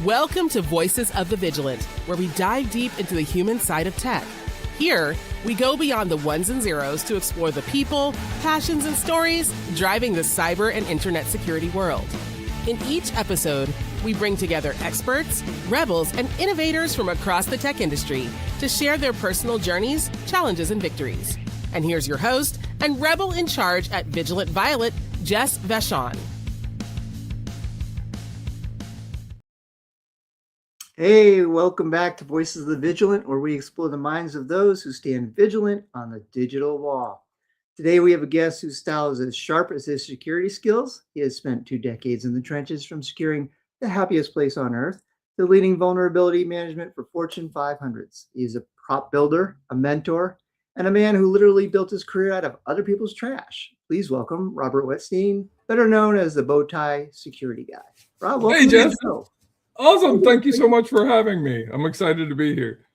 Welcome to Voices of the Vigilant, where we dive deep into the human side of tech. Here, we go beyond the ones and zeros to explore the people, passions, and stories driving the cyber and internet security world. In each episode, we bring together experts, rebels, and innovators from across the tech industry to share their personal journeys, challenges, and victories. And here's your host and rebel in charge at Vigilant Violet, Jess Vachon. Hey, welcome back to Voices of the Vigilant, where we explore the minds of those who stand vigilant on the digital wall. Today, we have a guest whose style is as sharp as his security skills. He has spent 2 decades in the trenches, from securing the happiest place on earth to leading vulnerability management for Fortune 500s. He is a prop builder, a mentor, and a man who literally built his career out of other people's trash. Please welcome Robert Whetstine, better known as the BowTieSecurityGuy. Rob, welcome. Hey, Jess. To the show. Awesome. Thank you so much for having me. I'm excited to be here.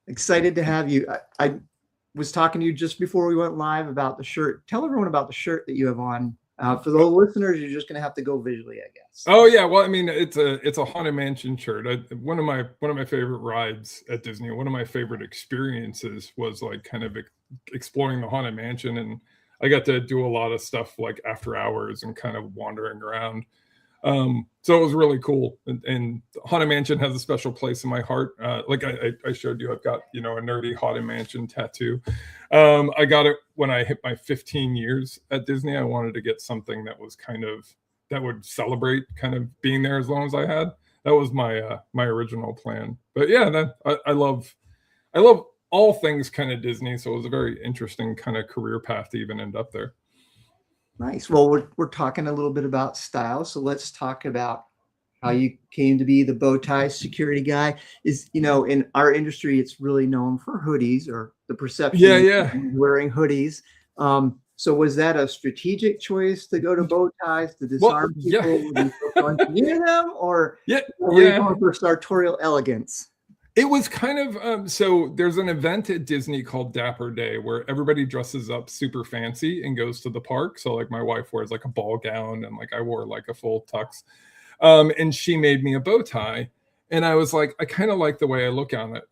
Excited to have you. I was talking to you just before we went live about the shirt. Tell everyone about the shirt that you have on. For the listeners, you're just going to have to go visually, I guess. Oh yeah, well, I mean, it's a Haunted Mansion shirt. One of my favorite rides at Disney. One of my favorite experiences was like kind of exploring the Haunted Mansion, and I got to do a lot of stuff like after hours and kind of wandering around. So it was really cool, and Haunted Mansion has a special place in my heart. Like I showed you, I've got, a nerdy Haunted Mansion tattoo. I got it when I hit my 15 years at Disney. I wanted to get something that was that would celebrate kind of being there as long as I had. That was my my original plan. But yeah, I love all things kind of Disney. So it was a very interesting kind of career path to even end up there. Nice. Well, we're talking a little bit about style, so let's talk about how you came to be the BowTieSecurityGuy. In our industry, it's really known for hoodies, or the perception of wearing hoodies. So was that a strategic choice to go to bow ties to disarm people when you don't near them, or were you going for sartorial elegance? It was kind of, so there's an event at Disney called Dapper Day where everybody dresses up super fancy and goes to the park. So like my wife wears like a ball gown, and like I wore like a full tux. And she made me a bow tie. And I was like, I kind of like the way I look on it.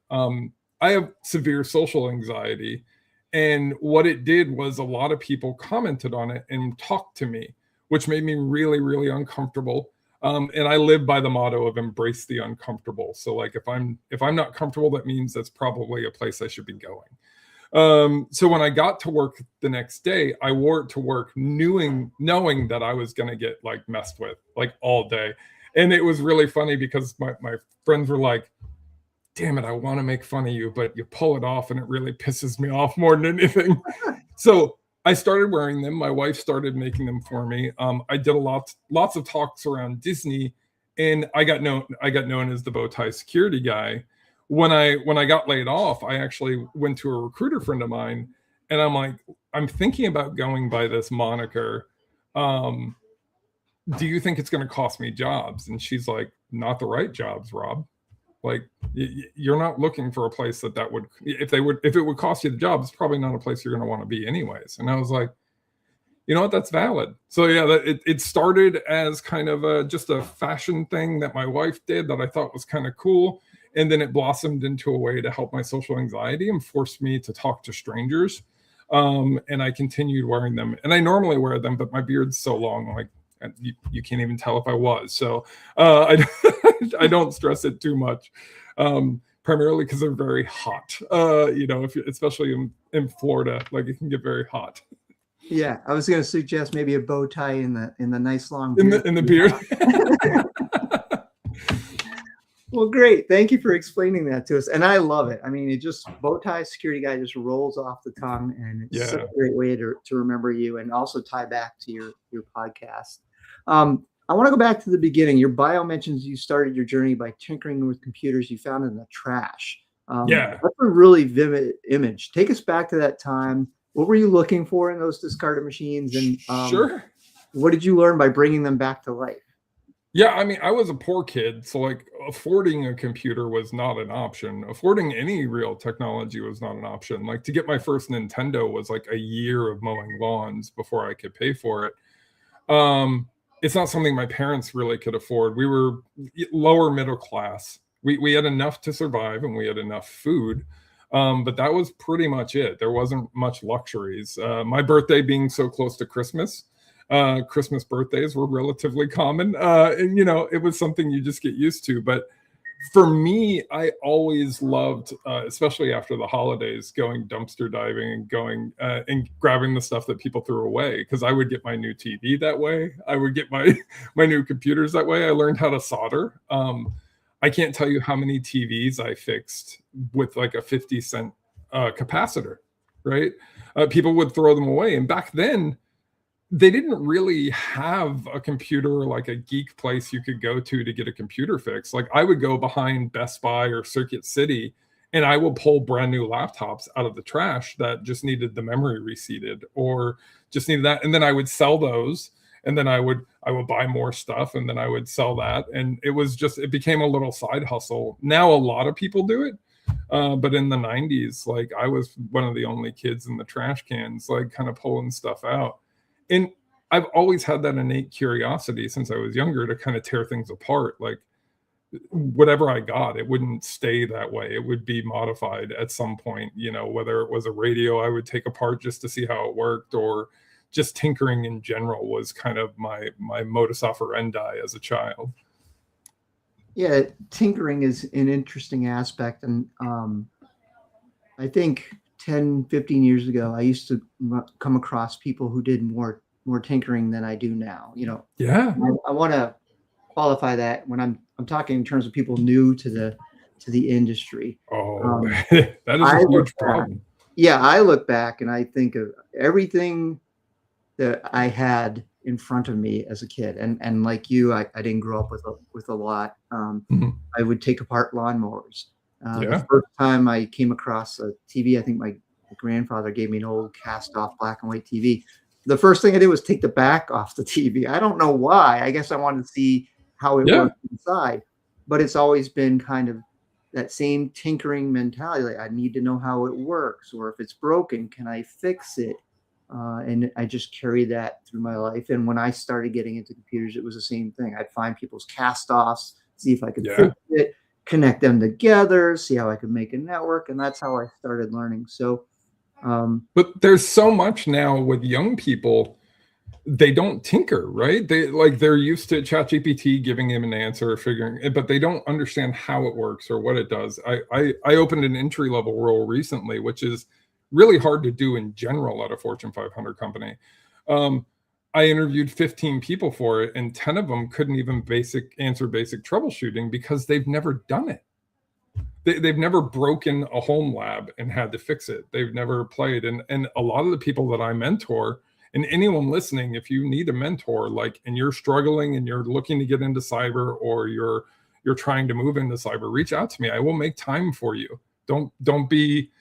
I have severe social anxiety. And what it did was a lot of people commented on it and talked to me, which made me really, really uncomfortable. And I live by the motto of embrace the uncomfortable. So like if I'm not comfortable, that means that's probably a place I should be going. So when I got to work the next day, I wore it to work knowing that I was going to get like messed with like all day. And it was really funny because my friends were like, damn it, I want to make fun of you, but you pull it off and it really pisses me off more than anything. So I started wearing them. My wife started making them for me. I did lots of talks around Disney, and I got known as the BowTieSecurityGuy. When I got laid off, I actually went to a recruiter friend of mine, and I'm like, I'm thinking about going by this moniker. Do you think it's going to cost me jobs? And she's like, not the right jobs, Rob. Like you're not looking for a place that would, if it would cost you the job, it's probably not a place you're going to want to be anyways. And I was like, you know what, that's valid. So yeah, it started as kind of just a fashion thing that my wife did that I thought was kind of cool. And then it blossomed into a way to help my social anxiety and forced me to talk to strangers. And I continued wearing them, and I normally wear them, but my beard's so long, like, you can't even tell if I was. So I don't stress it too much, primarily because they're very hot. Especially in Florida, like it can get very hot. Yeah, I was going to suggest maybe a bow tie in the nice long beard. In the beard. Well, great. Thank you for explaining that to us. And I love it. I mean, BowTieSecurityGuy just rolls off the tongue, and it's such a great way to remember you, and also tie back to your podcast. I want to go back to the beginning. Your bio mentions you started your journey by tinkering with computers you found in the trash. That's a really vivid image. Take us back to that time. What were you looking for in those discarded machines? And what did you learn by bringing them back to life? Yeah, I mean, I was a poor kid, so like affording a computer was not an option. Affording any real technology was not an option. Like to get my first Nintendo was like a year of mowing lawns before I could pay for it. it's not something my parents really could afford. We were lower middle class. We had enough to survive and we had enough food. But that was pretty much it. There wasn't much luxuries. My birthday being so close to Christmas, Christmas birthdays were relatively common. And, it was something you just get used to. But for me, I always loved, especially after the holidays, going dumpster diving and going and grabbing the stuff that people threw away. Because I would get my new TV that way. I would get my new computers that way. I learned how to solder. I can't tell you how many TVs I fixed with like a 50-cent capacitor, right? People would throw them away. And back then, they didn't really have a computer or like a geek place you could go to get a computer fixed. Like I would go behind Best Buy or Circuit City and I will pull brand new laptops out of the trash that just needed the memory reseated or just needed that. And then I would sell those. And then I would buy more stuff and then I would sell that. And it became a little side hustle. Now a lot of people do it. But in the 90s, like I was one of the only kids in the trash cans, like kind of pulling stuff out. And I've always had that innate curiosity since I was younger to kind of tear things apart. Like whatever I got, it wouldn't stay that way. It would be modified at some point, whether it was a radio I would take apart just to see how it worked, or just tinkering in general was kind of my modus operandi as a child. Yeah, tinkering is an interesting aspect. And I think 10, 15 years ago, I used to come across people who did more tinkering than I do now. Yeah. I want to qualify that when I'm talking in terms of people new to the industry. Oh, that is a huge problem. Yeah, I look back and I think of everything that I had in front of me as a kid, and like you, I didn't grow up with a lot. I would take apart lawnmowers. The first time I came across a TV, I think my grandfather gave me an old cast-off black and white TV. The first thing I did was take the back off the TV. I don't know why. I guess I wanted to see how it worked inside. But it's always been kind of that same tinkering mentality. Like, I need to know how it works, or if it's broken, can I fix it? And I just carried that through my life. And when I started getting into computers, it was the same thing. I'd find people's cast-offs, see if I could fix it, connect them together, see how I could make a network. And that's how I started learning. So, but there's so much now with young people, they don't tinker, right? They're used to ChatGPT giving them an answer, figuring it, but they don't understand how it works or what it does. I opened an entry-level role recently, which is really hard to do in general at a Fortune 500 company. I interviewed 15 people for it, and 10 of them couldn't even answer basic troubleshooting because they've never done it. They've never broken a home lab and had to fix it. They've never played. And a lot of the people that I mentor, and anyone listening, if you need a mentor, and you're struggling and you're looking to get into cyber, or you're trying to move into cyber, reach out to me. I will make time for you. Don't be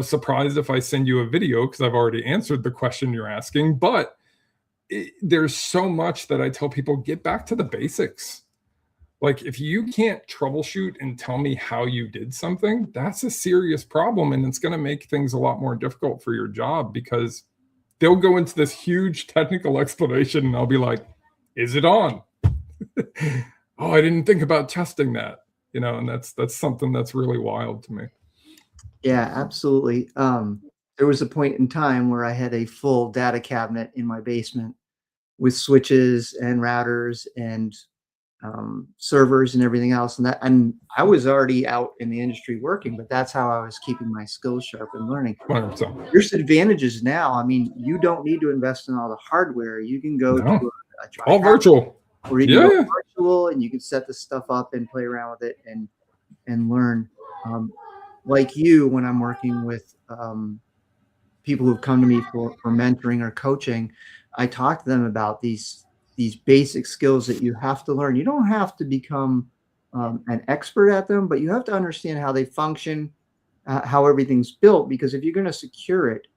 surprised if I send you a video, because I've already answered the question you're asking. But there's so much that I tell people, get back to the basics. Like, if you can't troubleshoot and tell me how you did something, that's a serious problem. And it's going to make things a lot more difficult for your job, because they'll go into this huge technical explanation and I'll be like, is it on? Oh, I didn't think about testing that, and that's something that's really wild to me. Yeah, absolutely. There was a point in time where I had a full data cabinet in my basement with switches and routers and servers and everything else. And I was already out in the industry working, but that's how I was keeping my skills sharp and learning. 100%. There's advantages now. I mean, you don't need to invest in all the hardware. You can go to a all virtual, or you can go virtual, and you can set the stuff up and play around with it and learn. Like you, when I'm working with people who've come to me for mentoring or coaching, I talk to them about these basic skills that you have to learn. You don't have to become an expert at them, but you have to understand how they function, how everything's built, because if you're going to secure it,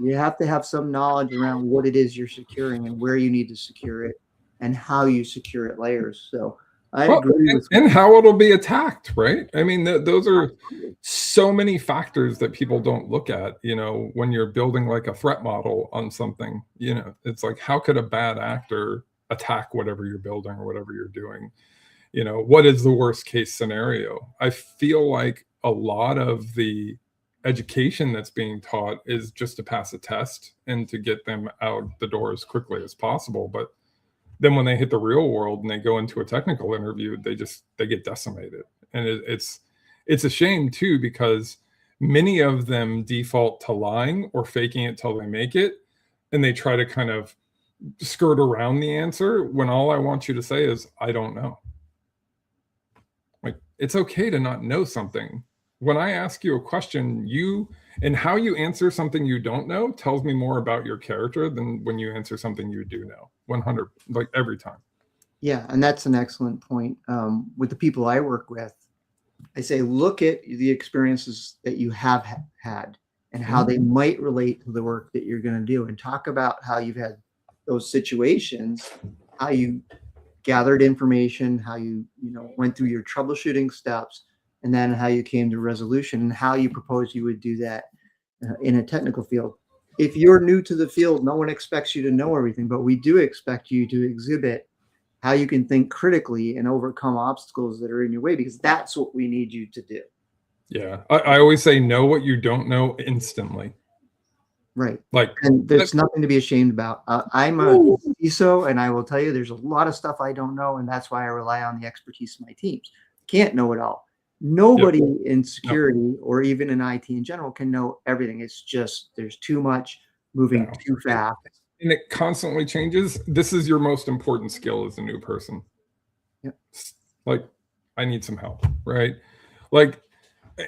you have to have some knowledge around what it is you're securing and where you need to secure it and how you secure it layers. So I agree with and how it'll be attacked, right? I mean, those are so many factors that people don't look at, when you're building like a threat model on something. It's like, how could a bad actor attack whatever you're building or whatever you're doing. You know, what is the worst case scenario? I feel like a lot of the education that's being taught is just to pass a test and to get them out the door as quickly as possible. But then when they hit the real world and they go into a technical interview, they get decimated. And it's a shame too, because many of them default to lying or faking it till they make it. And they try to kind of skirt around the answer when all I want you to say is, I don't know. Like, it's okay to not know something. When I ask you a question, and how you answer something you don't know tells me more about your character than when you answer something you do know. 100, like every time. Yeah, and that's an excellent point. With the people I work with, I say, look at the experiences that you have had and how they might relate to the work that you're going to do, and talk about how you've had those situations, how you gathered information, how you went through your troubleshooting steps, and then how you came to resolution, and how you propose you would do that in a technical field. If you're new to the field, no one expects you to know everything, but we do expect you to exhibit how you can think critically and overcome obstacles that are in your way, because that's what we need you to do. Yeah. I always say, know what you don't know instantly. Right. Like, and there's nothing to be ashamed about. I'm a CISO, and I will tell you, there's a lot of stuff I don't know, and that's why I rely on the expertise of my teams. Can't know it all. Nobody in security or even in IT in general can know everything. It's just, there's too much moving too fast. And it constantly changes. This is your most important skill as a new person. Yep. Like, I need some help, right? Like,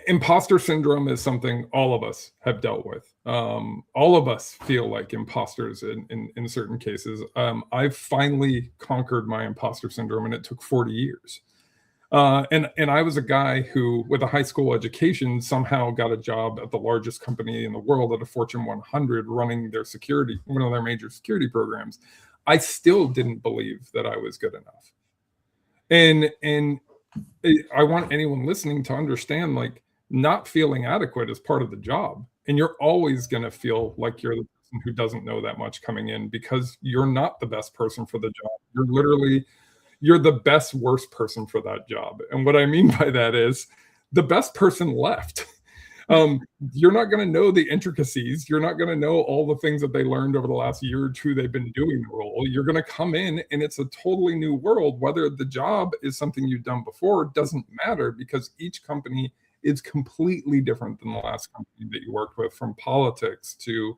imposter syndrome is something all of us have dealt with. All of us feel like imposters in certain cases. I've finally conquered my imposter syndrome, and it took 40 years. And I was a guy who, with a high school education, somehow got a job at the largest company in the world, at a Fortune 100, running their security, one of their major security programs. I still didn't believe that I was good enough. And I want anyone listening to understand, like, not feeling adequate is part of the job. And you're always going to feel like you're the person who doesn't know that much coming in, because you're not the best person for the job. You're the best worst person for that job. And what I mean by that is, the best person left. You're not going to know the intricacies. You're not going to know all the things that they learned over the last year or two they've been doing the role. You're going to come in, and it's a totally new world. Whether the job is something you've done before doesn't matter, because each company is completely different than the last company that you worked with, from politics to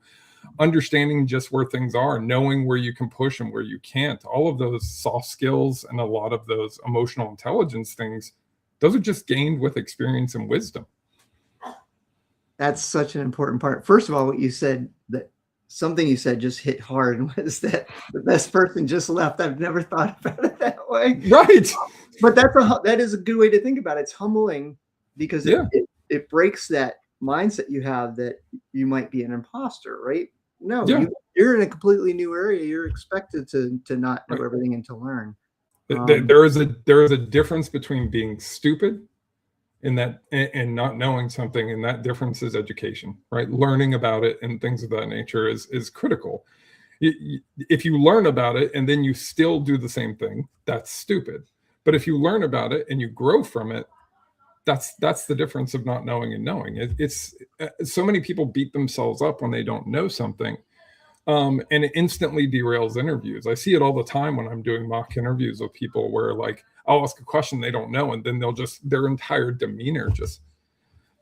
understanding just where things are, knowing where you can push and where you can't. All of those soft skills and a lot of those emotional intelligence things, those are just gained with experience and wisdom. That's such an important part. First of all, what you said, that something you said just hit hard, was that the best person just left. I've never thought about it that way. Right. But that is a good way to think about it. It's humbling, because it breaks that mindset you have that you might be an imposter, right? No, you're in a completely new area. You're expected to not know everything and to learn. There is a difference between being stupid and not knowing something, and that difference is education, right? Learning about it and things of that nature is critical. If you learn about it and then you still do the same thing, that's stupid. But if you learn about it and you grow from it, that's the difference of not knowing and knowing. It's so many people beat themselves up when they don't know something, and it instantly derails interviews. I see it all the time when I'm doing mock interviews with people, where, like, I'll ask a question they don't know, and then their entire demeanor just,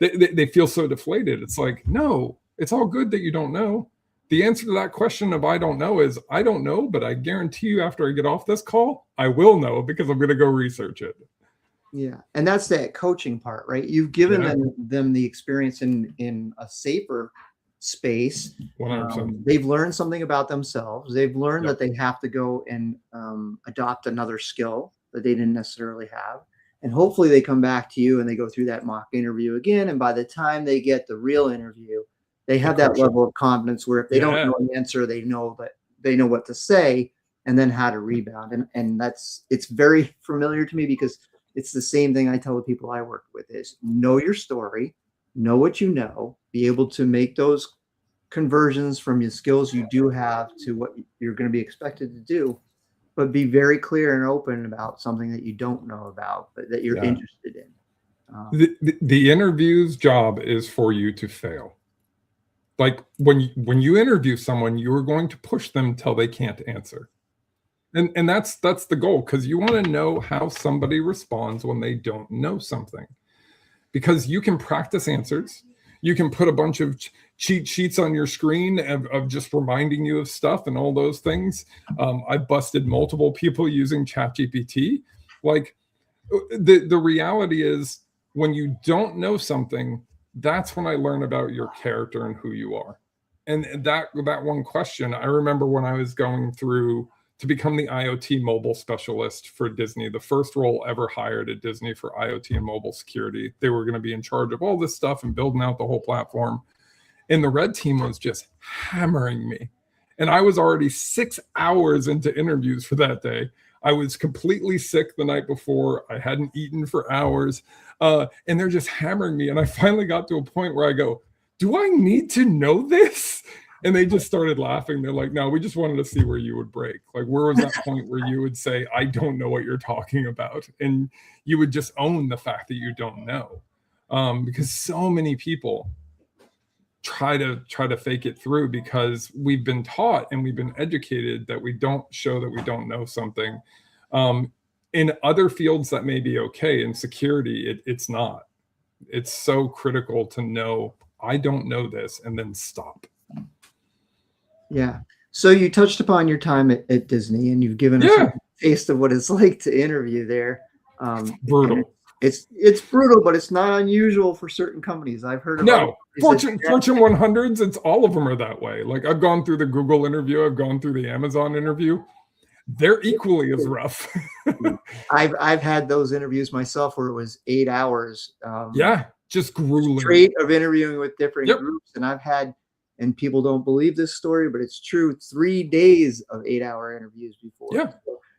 they feel so deflated. It's like, no, it's all good that you don't know. The answer to that question of I don't know is, I don't know, but I guarantee you after I get off this call, I will know, because I'm going to go research it. Yeah. And that's that coaching part, right? You've given them the experience in a safer space. 100%. They've learned something about themselves. They've learned that they have to go and adopt another skill that they didn't necessarily have. And hopefully they come back to you and they go through that mock interview again. And by the time they get the real interview, they have that level of confidence where if they don't know the answer, they know what to say and then how to rebound. And it's very familiar to me, because it's the same thing I tell the people I work with is, know your story, know what you know, be able to make those conversions from the skills you do have to what you're going to be expected to do. but be very clear and open about something that you don't know about, but that you're Yeah. interested in. The interview's job is for you to fail. Like when you interview someone, you're going to push them till they can't answer. And that's the goal, because you want to know how somebody responds when they don't know something. Because you can practice answers. You can put a bunch of cheat sheets on your screen of just reminding you of stuff and all those things. I busted multiple people using ChatGPT. Like the reality is, when you don't know something, that's when I learn about your character and who you are. And that one question, I remember when I was going through to become the IoT mobile specialist for Disney, the first role ever hired at Disney for IoT and mobile security. They were going to be in charge of all this stuff and building out the whole platform. And the red team was just hammering me. And I was already 6 hours into interviews for that day. I was completely sick the night before. I hadn't eaten for hours. And they're just hammering me. And I finally got to a point where I go, do I need to know this? And they just started laughing. They're like, no, we just wanted to see where you would break. Like, where was that point where you would say, I don't know what you're talking about? And you would just own the fact that you don't know. Because so many people try to fake it through, because we've been taught and we've been educated that we don't show that we don't know something. In other fields that may be okay. In security, it's not. It's so critical to know, I don't know this, and then stop. Yeah. So you touched upon your time at Disney, and you've given us a taste of what it's like to interview there. Brutal. It's brutal, but it's not unusual for certain companies. I've heard about Fortune 100s, it's all of them are that way. Like, I've gone through the Google interview, I've gone through the Amazon interview. They're equally as rough. I've had those interviews myself where it was 8 hours. Just grueling. Straight of interviewing with different groups. And I've had, and people don't believe this story, but it's true, 3 days of 8-hour interviews before. Yeah.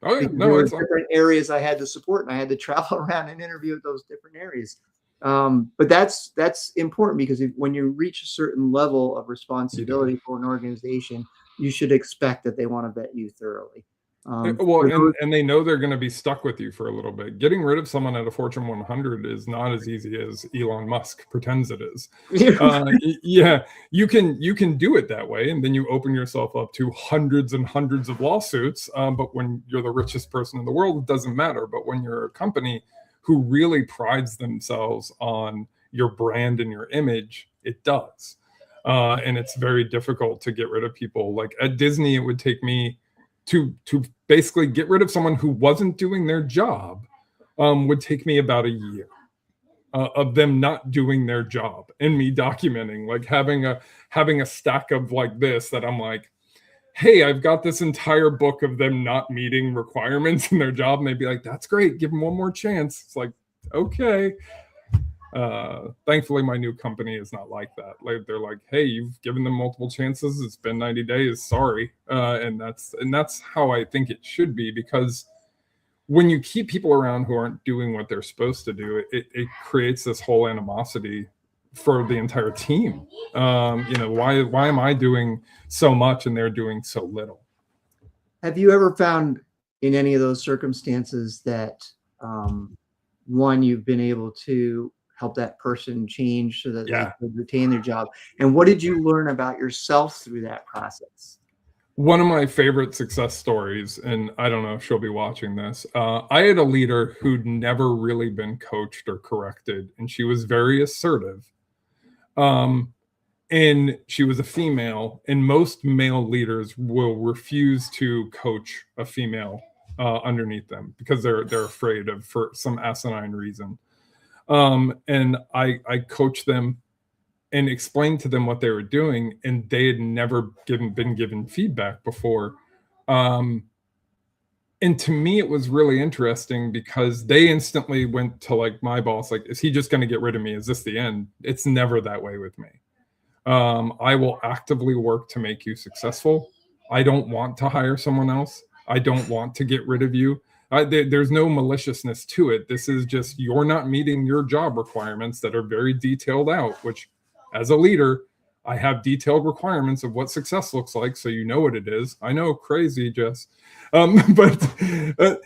There were different areas I had to support, and I had to travel around and interview at those different areas. But that's important, because when you reach a certain level of responsibility for an organization, you should expect that they want to vet you thoroughly. And they know they're going to be stuck with you for a little bit. Getting rid of someone at a Fortune 100 is not as easy as Elon Musk pretends it is. You can do it that way, and then you open yourself up to hundreds and hundreds of lawsuits. But when you're the richest person in the world, it doesn't matter. But when you're a company who really prides themselves on your brand and your image, it does. And it's very difficult to get rid of people. Like at Disney, it would take me to basically get rid of someone who wasn't doing their job, would take me about a year of them not doing their job, and me documenting, like having a stack of like this, that I'm like, hey, I've got this entire book of them not meeting requirements in their job. And they'd be like, that's great, give them one more chance. It's like, okay. Thankfully, my new company is not like that. Like, they're like, hey, you've given them multiple chances. It's been 90 days. Sorry. And that's how I think it should be, because when you keep people around who aren't doing what they're supposed to do, it creates this whole animosity for the entire team. Why am I doing so much and they're doing so little? Have you ever found in any of those circumstances that one, you've been able to help that person change so that they could retain their job? And what did you learn about yourself through that process? One of my favorite success stories, and I don't know if she'll be watching this, I had a leader who'd never really been coached or corrected, and she was very assertive. And she was a female, and most male leaders will refuse to coach a female underneath them because they're afraid of, for some asinine reason. And I coached them and explained to them what they were doing, and they had never been given feedback before. And to me, it was really interesting because they instantly went to like my boss, like, is he just going to get rid of me? Is this the end? It's never that way with me. I will actively work to make you successful. I don't want to hire someone else. I don't want to get rid of you. There's no maliciousness to it. This is just, you're not meeting your job requirements that are very detailed out, which as a leader, I have detailed requirements of what success looks like, so you know what it is. I know, crazy, Jess. But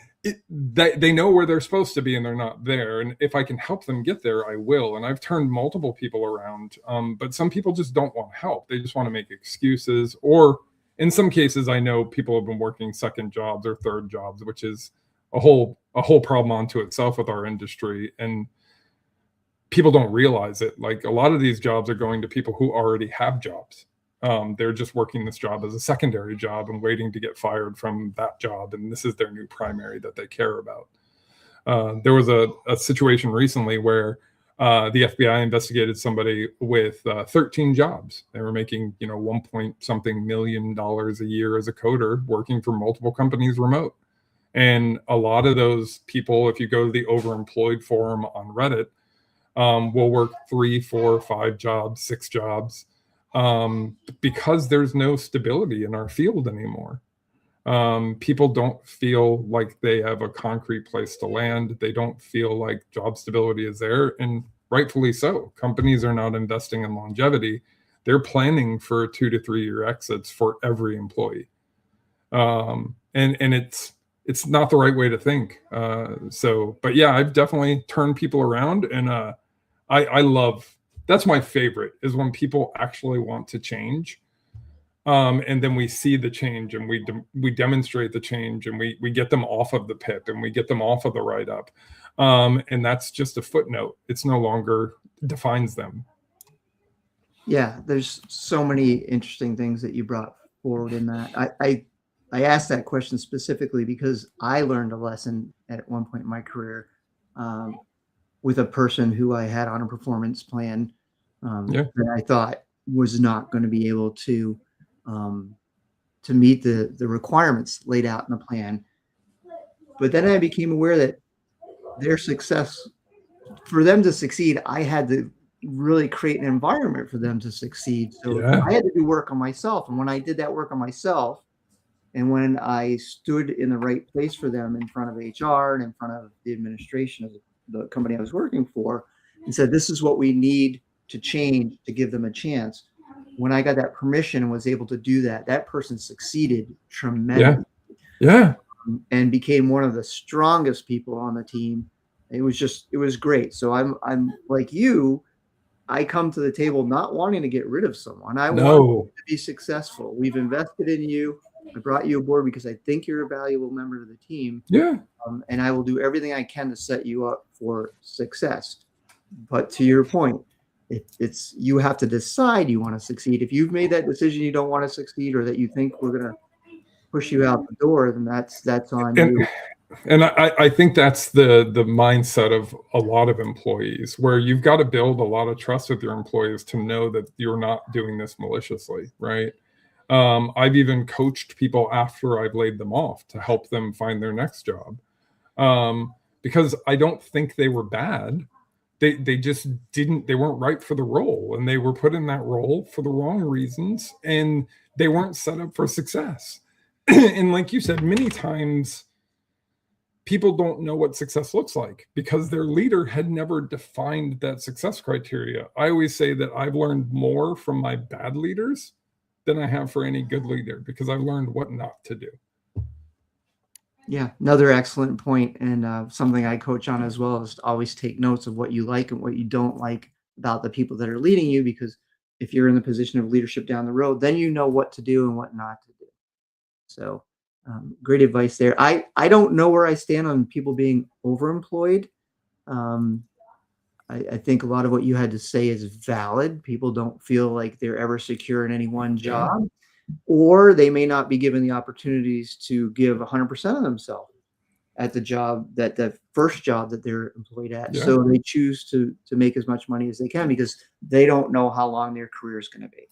they know where they're supposed to be and they're not there. And if I can help them get there, I will. And I've turned multiple people around. But some people just don't want help. They just want to make excuses. Or in some cases, I know people have been working second jobs or third jobs, which is a whole problem onto itself with our industry. And people don't realize it. Like, a lot of these jobs are going to people who already have jobs. They're just working this job as a secondary job and waiting to get fired from that job. And this is their new primary that they care about. There was a situation recently where the FBI investigated somebody with 13 jobs. They were making, 1 million a year as a coder, working for multiple companies remote. And a lot of those people, if you go to the overemployed forum on Reddit, will work 3, 4, 5 jobs, 6 jobs, because there's no stability in our field anymore. People don't feel like they have a concrete place to land. They don't feel like job stability is there, and rightfully so. Companies are not investing in longevity. They're planning for 2 to 3 year exits for every employee. And it's not the right way to think. But yeah, I've definitely turned people around, and I love, that's my favorite, is when people actually want to change. And then we see the change, and we demonstrate the change, and we get them off of the PIP, and we get them off of the write-up. And that's just a footnote. It's no longer defines them. Yeah, there's so many interesting things that you brought forward in that. I asked that question specifically because I learned a lesson at one point in my career with a person who I had on a performance plan that I thought was not going to be able to meet the requirements laid out in the plan. But then I became aware that their success, for them to succeed, I had to really create an environment for them to succeed. So I had to do work on myself. And when I did that work on myself, and when I stood in the right place for them in front of HR and in front of the administration of the company I was working for, and said, this is what we need to change to give them a chance. When I got that permission and was able to do that, that person succeeded tremendously. And became one of the strongest people on the team. It was great. So I'm like you, I come to the table not wanting to get rid of someone. I want you to be successful. We've invested in you. I brought you aboard because I think you're a valuable member of the team. And I will do everything I can to set you up for success. But to your point, it's you have to decide you want to succeed. If you've made that decision you don't want to succeed, or that you think we're going to push you out the door, then that's on you. And I think that's the mindset of a lot of employees, where you've got to build a lot of trust with your employees to know that you're not doing this maliciously, right? I've even coached people after I've laid them off to help them find their next job, because I don't think they were bad. They just they weren't right for the role, and they were put in that role for the wrong reasons, and they weren't set up for success. And like you said, many times people don't know what success looks like because their leader had never defined that success criteria. I always say that I've learned more from my bad leaders than I have for any good leader, because I've learned what not to do. Yeah, another excellent point, and something I coach on as well, is to always take notes of what you like and what you don't like about the people that are leading you, because if you're in the position of leadership down the road, then you know what to do and what not to do. So great advice there. I don't know where I stand on people being overemployed. I think a lot of what you had to say is valid. People don't feel like they're ever secure in any one job, or they may not be given the opportunities to give 100% of themselves at the first job that they're employed at. So they choose to make as much money as they can because they don't know how long their career is going to be.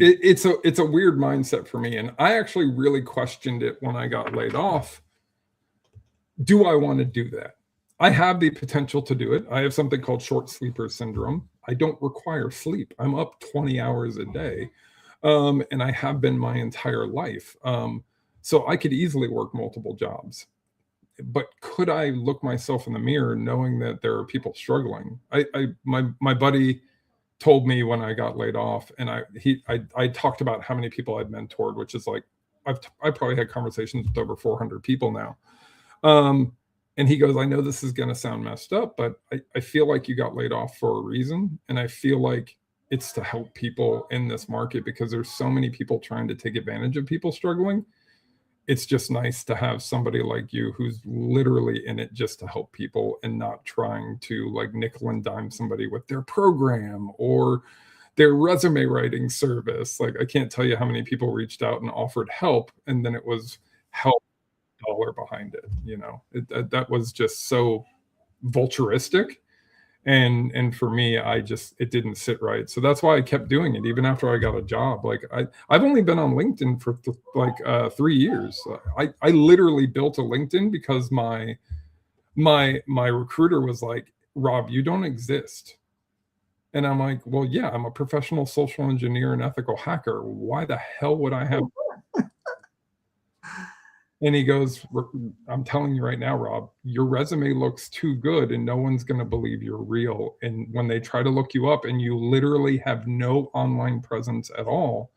It's a weird mindset for me, and I actually really questioned it when I got laid off. Do I want to do that? I have the potential to do it. I have something called short sleeper syndrome. I don't require sleep. I'm up 20 hours a day, and I have been my entire life. So I could easily work multiple jobs. But could I look myself in the mirror knowing that there are people struggling? My buddy told me when I got laid off, and I talked about how many people I'd mentored, which is like, I probably had conversations with over 400 people now. And he goes, I know this is going to sound messed up, but I feel like you got laid off for a reason. And I feel like it's to help people in this market because there's so many people trying to take advantage of people struggling. It's just nice to have somebody like you who's literally in it just to help people and not trying to like nickel and dime somebody with their program or their resume writing service. Like, I can't tell you how many people reached out and offered help, and then it was help dollar behind it. You know, that was just so vulturistic. And for me, it didn't sit right. So that's why I kept doing it even after I got a job. Like I've only been on LinkedIn for 3 years. I literally built a LinkedIn because my recruiter was like, Rob, you don't exist. And I'm like, well, yeah, I'm a professional social engineer and ethical hacker. Why the hell would I have? And he goes, I'm telling you right now, Rob, your resume looks too good and no one's going to believe you're real. And when they try to look you up and you literally have no online presence at all,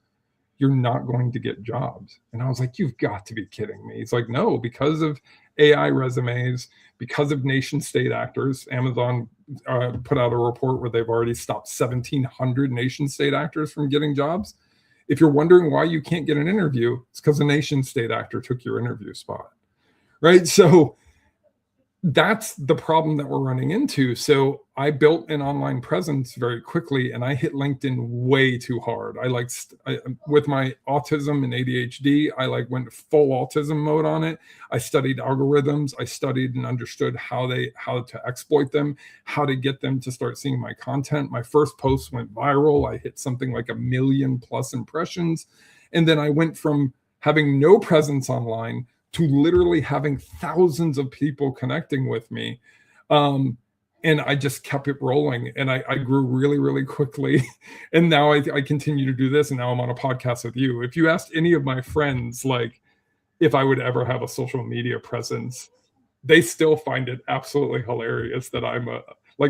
you're not going to get jobs. And I was like, you've got to be kidding me. He's like, no, because of AI resumes, because of nation state actors, Amazon put out a report where they've already stopped 1,700 nation state actors from getting jobs. If you're wondering why you can't get an interview, it's because a nation state actor took your interview spot, right? So that's the problem that we're running into. So I built an online presence very quickly, and I hit LinkedIn way too hard. With my autism and ADHD, I went full autism mode on it. I studied algorithms. I studied and understood how to exploit them, how to get them to start seeing my content. My first post went viral. I hit something like 1 million+ impressions. And then I went from having no presence online to literally having thousands of people connecting with me. And I just kept it rolling, and I grew really, really quickly. And now I continue to do this, and now I'm on a podcast with you. If you asked any of my friends, like, if I would ever have a social media presence, they still find it absolutely hilarious that I'm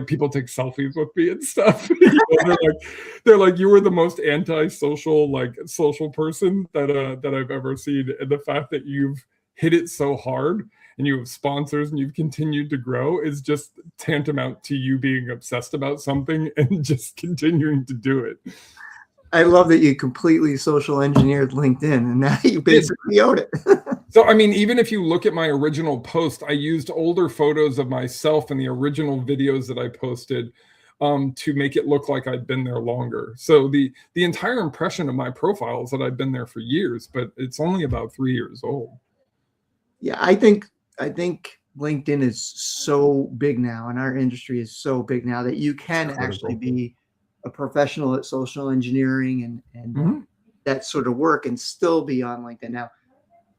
people take selfies with me and stuff. They're like, you were the most anti-social, social person that I've ever seen. And the fact that you've hit it so hard and you have sponsors and you've continued to grow is just tantamount to you being obsessed about something and just continuing to do it. I love that you completely social engineered LinkedIn and now you basically own it. So, I mean, even if you look at my original post, I used older photos of myself in the original videos that I posted to make it look like I'd been there longer. So the entire impression of my profile is that I've been there for years, but it's only about 3 years old. Yeah, I think LinkedIn is so big now, and our industry is so big now that you can actually be a professional at social engineering and that sort of work and still be on LinkedIn. Now,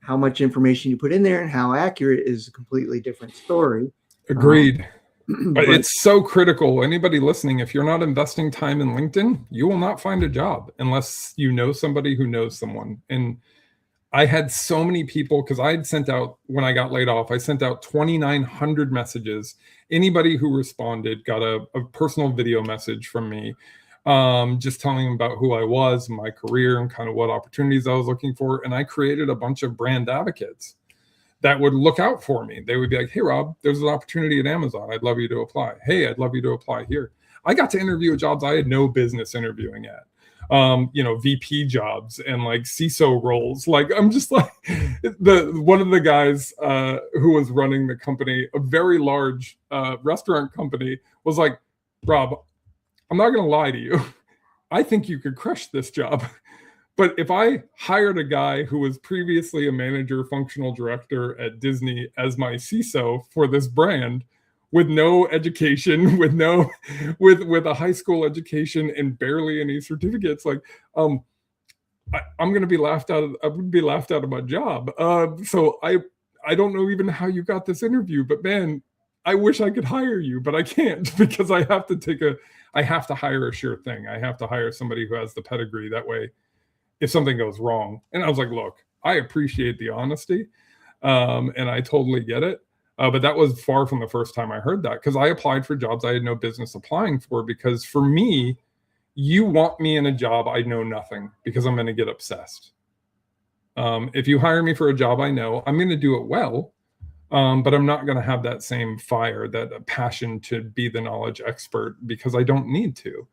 how much information you put in there and how accurate is a completely different story. Agreed. But it's so critical. Anybody listening, if you're not investing time in LinkedIn, you will not find a job unless you know somebody who knows someone. And I had so many people, because I had sent out, when I got laid off, I sent out 2,900 messages. Anybody who responded got a personal video message from me, just telling them about who I was, my career, and kind of what opportunities I was looking for. And I created a bunch of brand advocates that would look out for me. They would be like, hey, Rob, there's an opportunity at Amazon. I'd love you to apply. Hey, I'd love you to apply here. I got to interview at jobs I had no business interviewing at. VP jobs and CISO roles. I'm just one of the guys who was running the company, a very large restaurant company, was like, Rob, I'm not going to lie to you. I think you could crush this job. But if I hired a guy who was previously a manager, functional director at Disney as my CISO for this brand, with no education, with a high school education and barely any certificates, I'm going to be laughed out of. I would be laughed out of my job. So I don't know even how you got this interview, but man, I wish I could hire you, but I can't because I have to hire a sure thing. I have to hire somebody who has the pedigree. That way, if something goes wrong, and I was like, look, I appreciate the honesty, and I totally get it. But that was far from the first time I heard that, because I applied for jobs I had no business applying for, because for me, you want me in a job I know nothing, because I'm going to get obsessed. If you hire me for a job I know, I'm going to do it well, but I'm not going to have that same fire, that passion to be the knowledge expert, because I don't need to.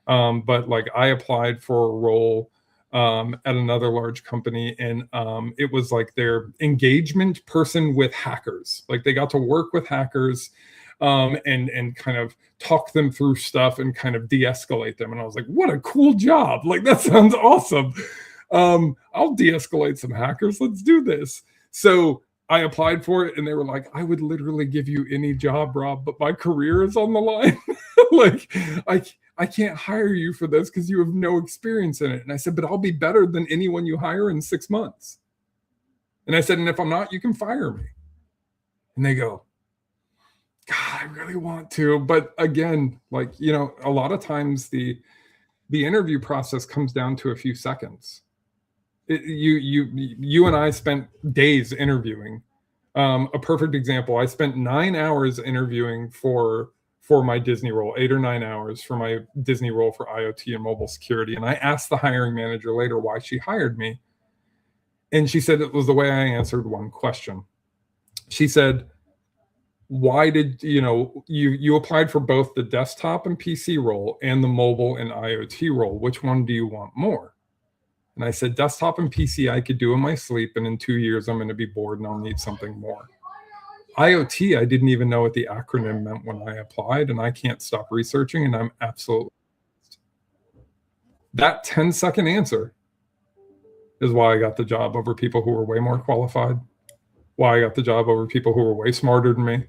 But like, I applied for a role at another large company, and it was like their engagement person with hackers. Like, they got to work with hackers and kind of talk them through stuff and kind of de-escalate them. And I was like, what a cool job. Like, that sounds awesome. I'll de-escalate some hackers. Let's do this. So I applied for it, and they were like, I would literally give you any job, Rob, but my career is on the line. Like, I can't hire you for this because you have no experience in it. And I said, but I'll be better than anyone you hire in 6 months. And I said, and if I'm not, you can fire me. And they go, God, I really want to. But again, like, you know, a lot of times the interview process comes down to a few seconds. You and I spent days interviewing. A perfect example, I spent 9 hours interviewing for my Disney role, 8 or 9 hours for my Disney role for IoT and mobile security. And I asked the hiring manager later why she hired me. And she said it was the way I answered one question. She said, why did, you applied for both the desktop and PC role and the mobile and IoT role. Which one do you want more? And I said, desktop and PC I could do in my sleep, and in 2 years I'm going to be bored and I'll need something more. IoT, I didn't even know what the acronym meant when I applied, and I can't stop researching, and I'm absolutely... That 10-second answer is why I got the job over people who were way more qualified, why I got the job over people who were way smarter than me,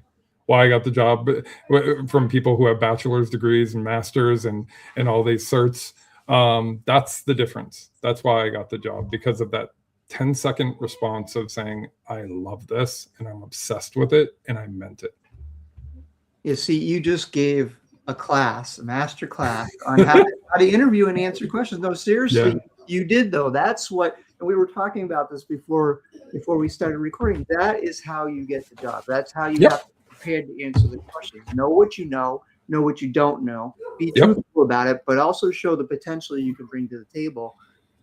why I got the job from people who have bachelor's degrees and masters and all these certs. That's the difference. That's why I got the job, because of that 10-second response of saying, I love this and I'm obsessed with it, and I meant it. You see, you just gave a master class on how to interview and answer questions. No, seriously, you did though. That's what, and we were talking about this before we started recording. That is how you get the job. That's how you have to be prepared to answer the questions. Know what you know what you don't know, be truthful about it, but also show the potential you can bring to the table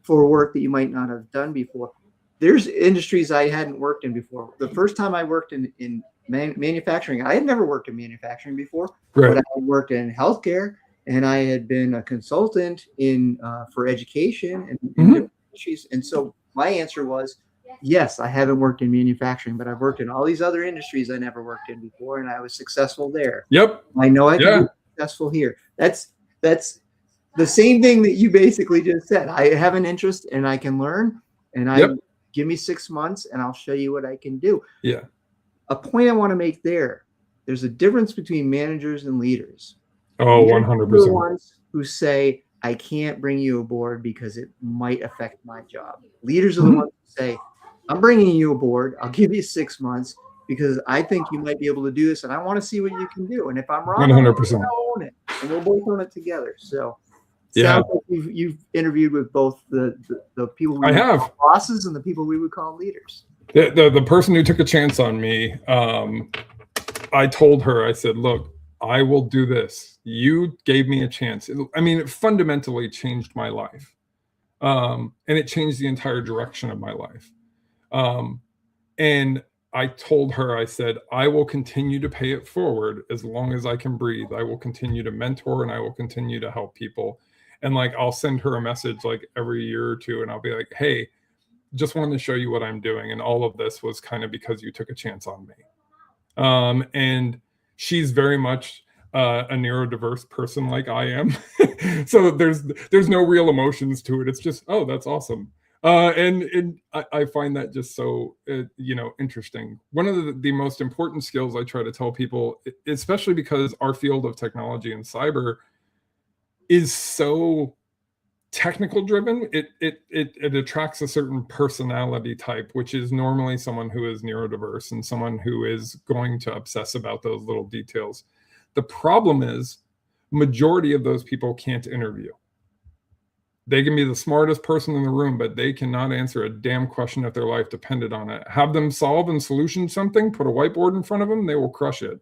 for work that you might not have done before. There's industries I hadn't worked in before. The first time I worked in manufacturing, I had never worked in manufacturing before, but I had worked in healthcare, and I had been a consultant for education and different industries. And so my answer was, yes, I haven't worked in manufacturing, but I've worked in all these other industries I never worked in before, and I was successful there. Yep. I know I can be successful here. That's the same thing that you basically just said. I have an interest and I can learn, and give me 6 months and I'll show you what I can do. Yeah. A point I want to make there's a difference between managers and leaders. Oh, 100%. The ones who say, I can't bring you aboard because it might affect my job. Leaders are the ones who say, I'm bringing you aboard. I'll give you 6 months because I think you might be able to do this, and I want to see what you can do. And if I'm wrong, 100%. I'll own it, and we'll both own it together. So sounds like you've interviewed with both the people we would call bosses and the people we would call leaders. The person who took a chance on me, I told her, I said, look, I will do this. You gave me a chance. It fundamentally changed my life. And it changed the entire direction of my life. And I told her, I said, I will continue to pay it forward as long as I can breathe. I will continue to mentor, and I will continue to help people. And like, I'll send her a message like every year or two, and I'll be like, hey, just wanted to show you what I'm doing. And all of this was kind of because you took a chance on me. And she's very much a neurodiverse person like I am. So there's no real emotions to it. It's just, oh, that's awesome. And I find that just so, interesting. One of the most important skills I try to tell people, especially because our field of technology and cyber is so technical driven, it attracts a certain personality type, which is normally someone who is neurodiverse and someone who is going to obsess about those little details. The problem is, majority of those people can't interview. They can be the smartest person in the room, but they cannot answer a damn question if their life depended on it. Have them solve and solution something, put a whiteboard in front of them, they will crush it.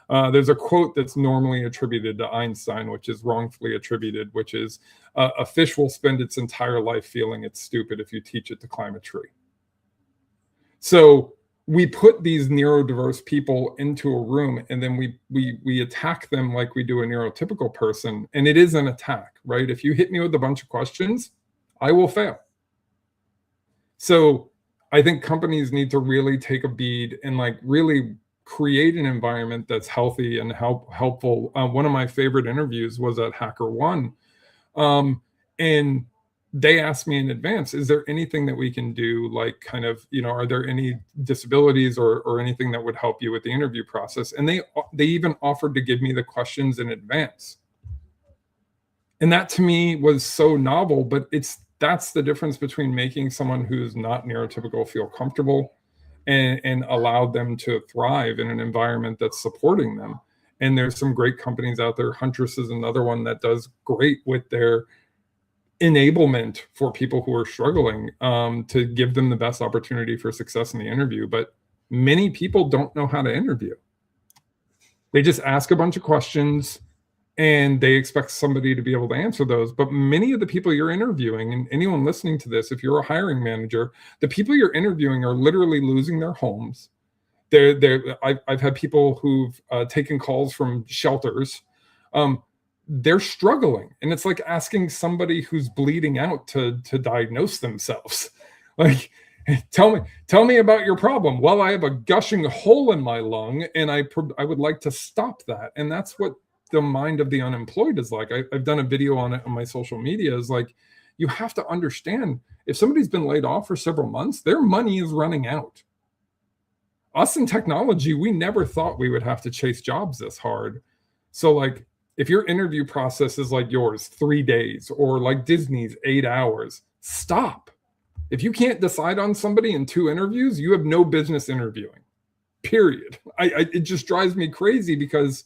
There's a quote that's normally attributed to Einstein, which is wrongfully attributed, which is a fish will spend its entire life feeling it's stupid if you teach it to climb a tree. So we put these neurodiverse people into a room, and then we attack them like we do a neurotypical person. And it is an attack, right? If you hit me with a bunch of questions, I will fail. So I think companies need to really take a bead and like really create an environment that's healthy and helpful. One of my favorite interviews was at HackerOne. And they asked me in advance, is there anything that we can do? Like kind of, are there any disabilities or anything that would help you with the interview process? And they even offered to give me the questions in advance. And that to me was so novel, but that's the difference between making someone who's not neurotypical feel comfortable and allow them to thrive in an environment that's supporting them. And there's some great companies out there. Huntress is another one that does great with their enablement for people who are struggling, to give them the best opportunity for success in the interview. But many people don't know how to interview. They just ask a bunch of questions and they expect somebody to be able to answer those. But many of the people you're interviewing, and anyone listening to this, if you're a hiring manager, the people you're interviewing are literally losing their homes. I've had people who've taken calls from shelters. They're struggling, and it's like asking somebody who's bleeding out to diagnose themselves. Like, tell me about your problem. Well, I have a gushing hole in my lung, and I would like to stop that. And that's what the mind of the unemployed is like. I've done a video on it on my social media. Is like, you have to understand, if somebody's been laid off for several months, their money is running out. Us in technology, we never thought we would have to chase jobs this hard. So like, if your interview process is like yours, 3 days, or like Disney's 8 hours, stop. If you can't decide on somebody in 2 interviews, you have no business interviewing, period. It just drives me crazy because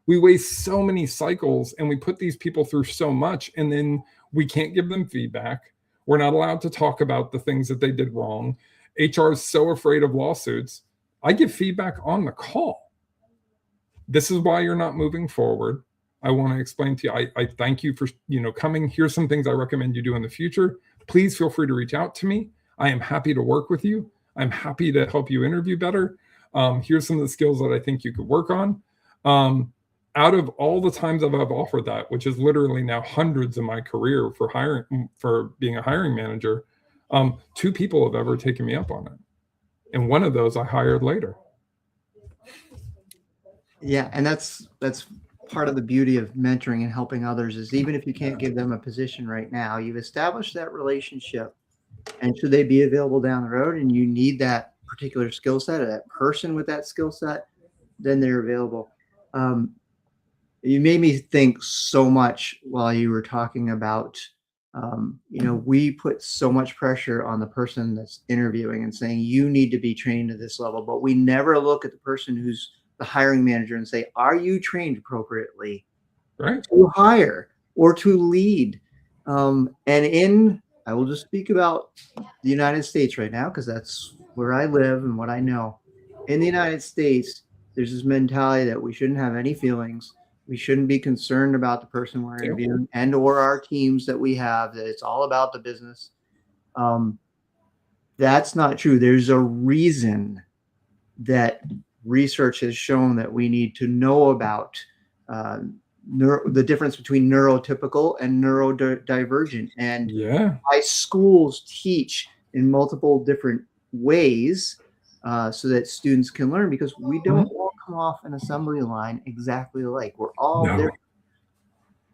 we waste so many cycles and we put these people through so much, and then we can't give them feedback. We're not allowed to talk about the things that they did wrong. HR is so afraid of lawsuits. I give feedback on the call. This is why you're not moving forward. I want to explain to you, I thank you for coming. Here's some things I recommend you do in the future. Please feel free to reach out to me. I am happy to work with you. I'm happy to help you interview better. Here's some of the skills that I think you could work on. Out of all the times I've offered that, which is literally now hundreds in my career for being a hiring manager, 2 people have ever taken me up on it. And one of those I hired later. Yeah, and that's part of the beauty of mentoring and helping others is even if you can't give them a position right now, you've established that relationship. And should they be available down the road and you need that particular skill set or that person with that skill set, then they're available. You made me think so much while you were talking about, we put so much pressure on the person that's interviewing and saying, you need to be trained to this level, but we never look at the person who's the hiring manager and say, are you trained appropriately to hire or to lead? I will just speak about the United States right now, because that's where I live and what I know. In the United States, there's this mentality that we shouldn't have any feelings. We shouldn't be concerned about the person we're interviewing and or our teams that we have, that it's all about the business. That's not true. There's a reason that research has shown that we need to know about the difference between neurotypical and neurodivergent. And why schools teach in multiple different ways so that students can learn, because we don't all come off an assembly line exactly alike. We're all different.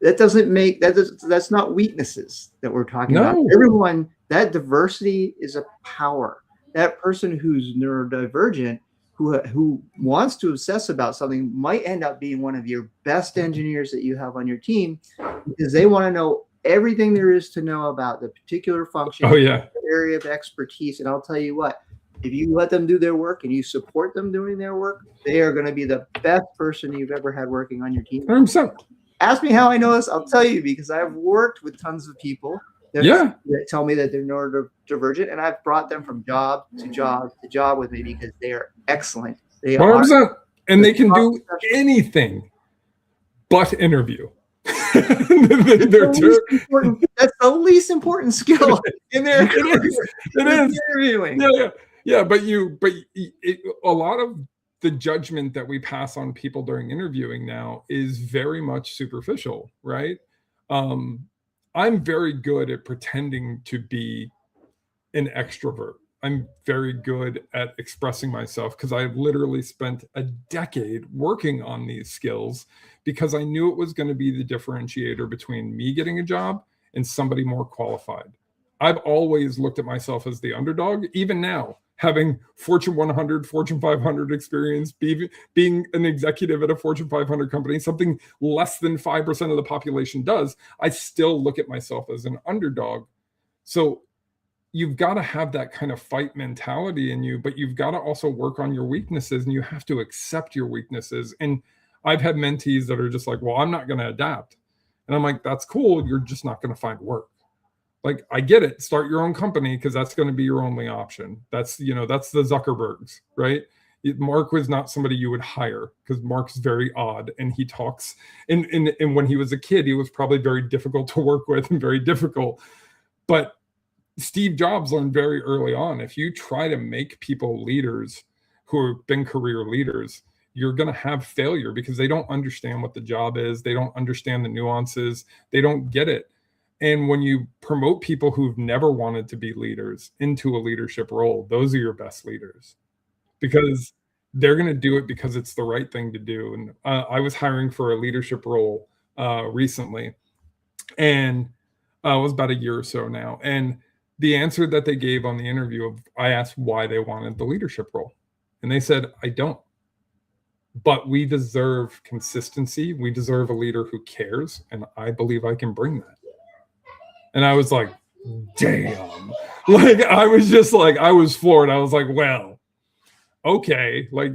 That's not weaknesses that we're talking about. Everyone, that diversity is a power. That person who's neurodivergent, who wants to obsess about something, might end up being one of your best engineers that you have on your team, because they want to know everything there is to know about the particular function, area of expertise. And I'll tell you what, if you let them do their work and you support them doing their work, they are going to be the best person you've ever had working on your team. 100%. Ask me how I know this. I'll tell you, because I've worked with tons of people that tell me that they're neurodivergent, and I've brought them from job to job to job with me because they are excellent. They 100%. And they can do anything but interview. That's the least important skill in their career. It is interviewing. Yeah. But a lot of the judgment that we pass on people during interviewing now is very much superficial, right? I'm very good at pretending to be an extrovert. I'm very good at expressing myself because I've literally spent a decade working on these skills because I knew it was going to be the differentiator between me getting a job and somebody more qualified. I've always looked at myself as the underdog, even now, having Fortune 100, Fortune 500 experience, being an executive at a Fortune 500 company, something less than 5% of the population does. I still look at myself as an underdog. So you've got to have that kind of fight mentality in you, but you've got to also work on your weaknesses, and you have to accept your weaknesses. And I've had mentees that are just like, well, I'm not going to adapt. And I'm like, that's cool. You're just not going to find work. Like, I get it. Start your own company because that's going to be your only option. That's the Zuckerbergs, right? Mark was not somebody you would hire because Mark's very odd, and he talks. And when he was a kid, he was probably very difficult to work with and very difficult. But Steve Jobs learned very early on, if you try to make people leaders who have been career leaders, you're going to have failure because they don't understand what the job is. They don't understand the nuances. They don't get it. And when you promote people who've never wanted to be leaders into a leadership role, those are your best leaders because they're going to do it because it's the right thing to do. And I was hiring for a leadership role recently, and it was about a year or so now. And the answer that they gave on the interview, I asked why they wanted the leadership role. And they said, I don't. But we deserve consistency. We deserve a leader who cares. And I believe I can bring that. And I was like, damn. Like, I was just like, I was floored. I was like, well, okay. Like,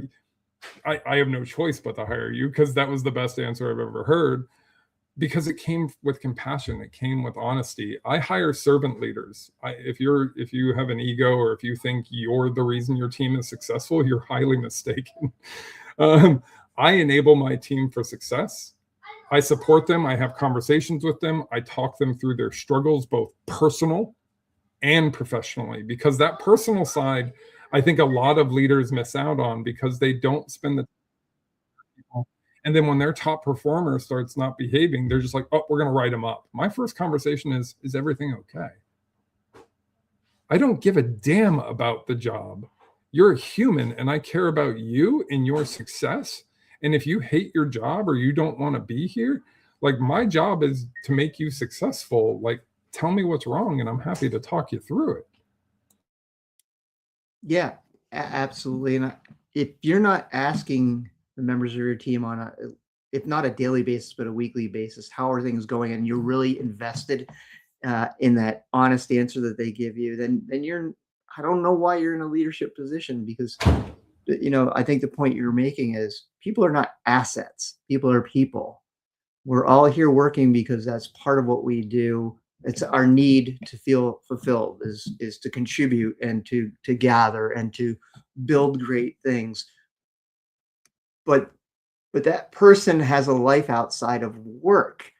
I have no choice but to hire you because that was the best answer I've ever heard. Because it came with compassion, it came with honesty. I hire servant leaders. If you have an ego, or if you think you're the reason your team is successful, you're highly mistaken. I enable my team for success. I support them. I have conversations with them. I talk them through their struggles, both personal and professionally, because that personal side, I think a lot of leaders miss out on because they don't spend the time. And then when their top performer starts not behaving, they're just like, oh, we're going to write them up. My first conversation is everything okay? I don't give a damn about the job. You're a human, and I care about you and your success. And if you hate your job or you don't want to be here, like, my job is to make you successful. Like, tell me what's wrong, and I'm happy to talk you through it. Yeah, absolutely. And if you're not asking the members of your team on if not a daily basis, but a weekly basis, how are things going, and you're really invested in that honest answer that they give you, then I don't know why you're in a leadership position, because, I think the point you're making is people are not assets. People are people. We're all here working because that's part of what we do. It's our need to feel fulfilled is to contribute and to gather and to build great things. But that person has a life outside of work,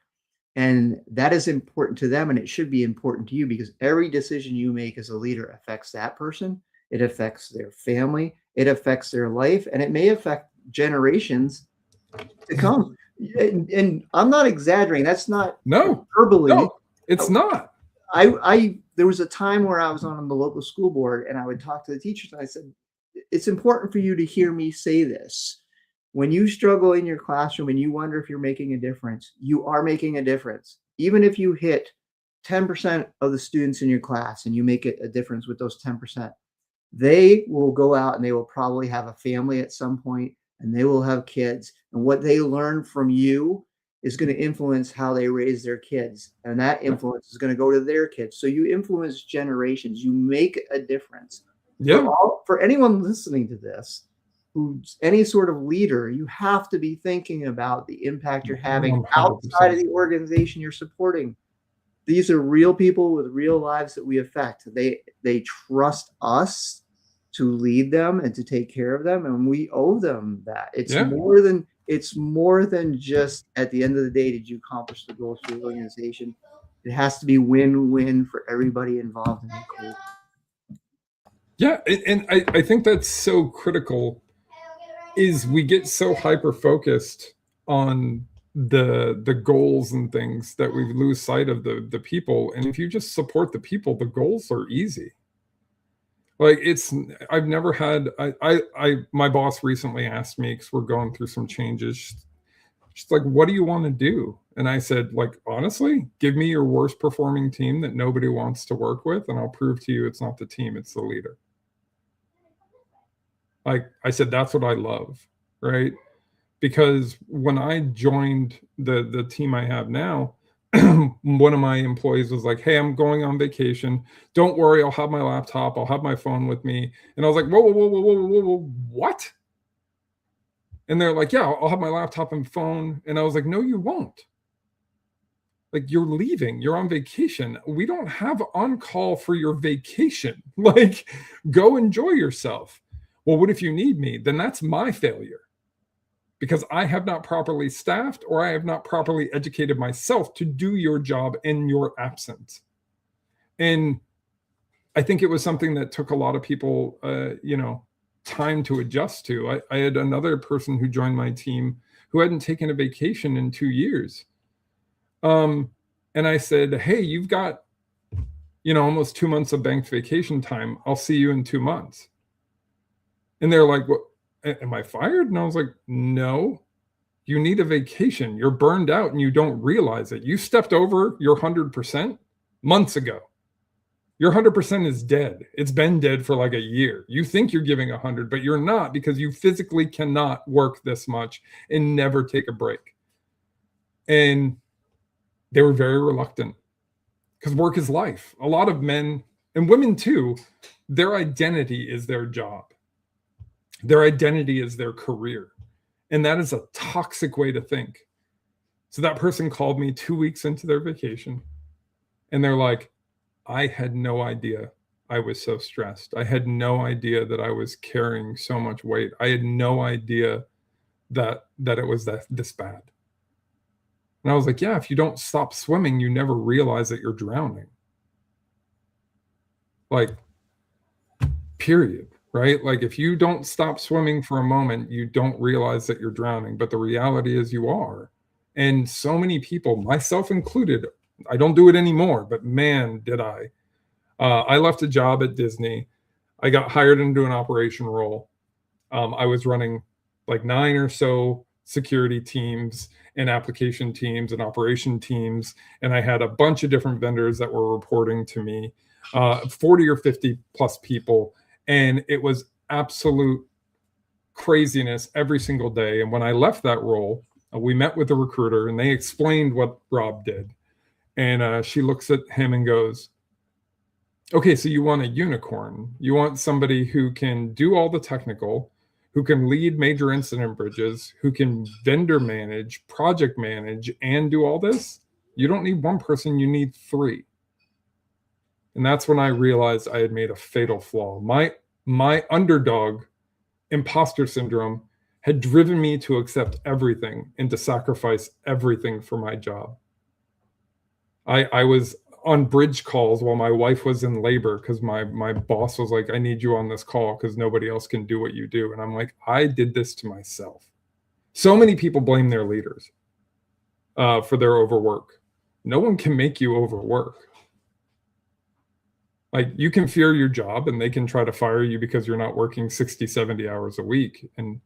and that is important to them, and it should be important to you, because every decision you make as a leader affects that person. It affects their family. It affects their life, and it may affect generations to come. And I'm not exaggerating. That's not verbally. No, it's not. There was a time where I was on the local school board, and I would talk to the teachers, and I said, it's important for you to hear me say this. When you struggle in your classroom and you wonder if you're making a difference, you are making a difference. Even if you hit 10% of the students in your class and you make a difference with those 10%, they will go out and they will probably have a family at some point, and they will have kids. And what they learn from you is going to influence how they raise their kids. And that influence is going to go to their kids. So you influence generations. You make a difference. Yeah. For anyone listening to this, who's any sort of leader, you have to be thinking about the impact you're having 100%. outside of the organization you're supporting. These are real people with real lives that we affect. They trust us to lead them and to take care of them, and we owe them that. It's Yeah. more than just at the end of the day, did you accomplish the goals for the organization? It has to be win-win for everybody involved in the group. Yeah, and I think that's so critical. Is we get so hyper focused on the goals and things that we lose sight of the people. And if you just support the people, the goals are easy. Like I've never had, my boss recently asked me, because we're going through some changes. She's like, what do you want to do? And I said, like, honestly, give me your worst performing team that nobody wants to work with, and I'll prove to you it's not the team, it's the leader. Like I said, that's what I love, right? Because when I joined the team I have now, one of my employees was like, hey, I'm going on vacation. Don't worry, I'll have my laptop, I'll have my phone with me. And I was like, whoa, whoa, whoa, whoa, whoa, whoa, whoa, what? And they're like, yeah, I'll have my laptop and phone. And I was like, no, you won't. Like, you're leaving, you're on vacation. We don't have on call for your vacation. Like, go enjoy yourself. Well, what if you need me? Then that's my failure, because I have not properly staffed, or I have not properly educated myself to do your job in your absence. And I think it was something that took a lot of people, time to adjust to. I had another person who joined my team who hadn't taken a vacation in 2 years. And I said, hey, you've got, almost 2 months of banked vacation time. I'll see you in 2 months. And they're like, what? Am I fired? And I was like, no, you need a vacation. You're burned out and you don't realize it. You stepped over your 100% months ago. Your 100% is dead. It's been dead for like a year. You think you're giving 100, but you're not, because you physically cannot work this much and never take a break. And they were very reluctant, because work is life. A lot of men and women too, their identity is their job. Their identity is their career. And that is a toxic way to think. So that person called me 2 weeks into their vacation, and they're like, I had no idea I was so stressed. I had no idea that I was carrying so much weight. I had no idea that it was this bad. And I was like, yeah, if you don't stop swimming, you never realize that you're drowning. Like, period. Right? Like, if you don't stop swimming for a moment, you don't realize that you're drowning. But the reality is you are. And so many people, myself included, I don't do it anymore, but man, did I. I left a job at Disney. I got hired into an operation role. I was running like 9 or so security teams and application teams and operation teams. And I had a bunch of different vendors that were reporting to me, 40 or 50 plus people. And it was absolute craziness every single day. And when I left that role, we met with the recruiter, and they explained what Rob did. And she looks at him and goes, okay, so you want a unicorn. You want somebody who can do all the technical, who can lead major incident bridges, who can vendor manage, project manage, and do all this? You don't need one person, you need 3. And that's when I realized I had made a fatal flaw. My underdog imposter syndrome had driven me to accept everything and to sacrifice everything for my job. I was on bridge calls while my wife was in labor, because my boss was like, I need you on this call because nobody else can do what you do. And I'm like, I did this to myself. So many people blame their leaders for their overwork. No one can make you overwork. Like, you can fear your job and they can try to fire you because you're not working 60, 70 hours a week. And